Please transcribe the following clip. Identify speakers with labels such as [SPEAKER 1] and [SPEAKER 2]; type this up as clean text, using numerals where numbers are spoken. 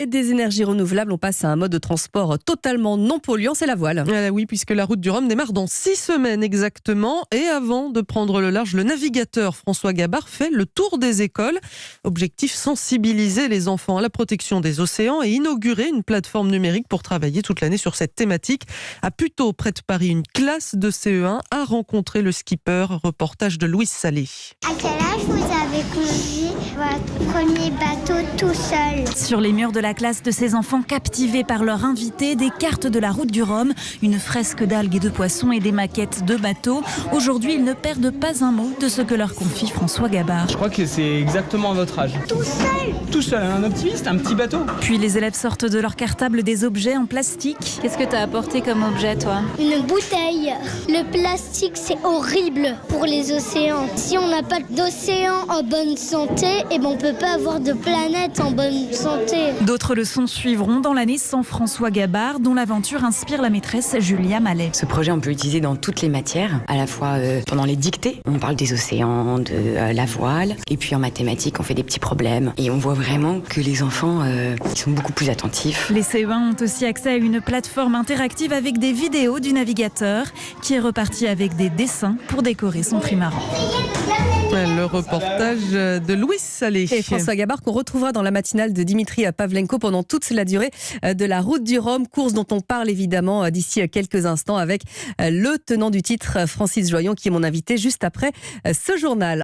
[SPEAKER 1] et des énergies renouvelables, on passe à un mode de transport totalement non polluant, c'est la voile.
[SPEAKER 2] Oui, puisque la route du Rhum démarre dans 6 semaines exactement. Et avant de prendre le large, le navigateur François Gabard fait le tour des écoles. Objectif, sensibiliser les enfants à la protection des océans et inaugurer une plateforme numérique pour travailler toute l'année sur cette thématique. À Puteaux, près de Paris, une classe de CE1 a rencontré le skipper. Reportage de Louise Salé.
[SPEAKER 3] À quel âge vous avez conduit votre premier bateau tout seul?
[SPEAKER 4] Sur les murs de la classe de ces enfants captivés par leur invité, des cartes de la route du Rhum, une fresque d'algues et de poissons et des maquettes de bateaux. Aujourd'hui, ils ne perdent pas un mot de ce que leur confie François Gabard.
[SPEAKER 5] Je crois que c'est exactement à votre âge.
[SPEAKER 3] Tout seul?
[SPEAKER 5] Tout seul, un optimiste, un petit bateau.
[SPEAKER 4] Puis les élèves sortent de leur cartable des objets en plastique.
[SPEAKER 6] Qu'est-ce que tu as apporté comme objet, toi?
[SPEAKER 3] Une bouteille. Le plastique, c'est horrible pour les océans. Si on n'a pas d'océan en bonne santé, on ne peut pas avoir de planète en bonne santé.
[SPEAKER 4] D'autres leçons suivront dans l'année sans François Gabard, dont l'aventure inspire la maîtresse Julia Mallet.
[SPEAKER 7] Ce projet, on peut l'utiliser dans toutes les matières, à la fois pendant les dictées, on parle des océans, de la voile, et puis en mathématiques, on fait des petits problèmes. Et on voit vraiment que les enfants ils sont beaucoup plus attentifs.
[SPEAKER 4] Les CE1 ont aussi accès à une plateforme interactive avec des vidéos du navigateur, qui est reparti avec des dessins pour décorer son trimaran.
[SPEAKER 2] Le reportage de Louise Salé.
[SPEAKER 1] Et François Gabard qu'on retrouvera dans la matinale de Dimitri Pavlenko pendant toute la durée de la route du Rhum, course dont on parle évidemment d'ici quelques instants avec le tenant du titre Francis Joyon qui est mon invité juste après ce journal.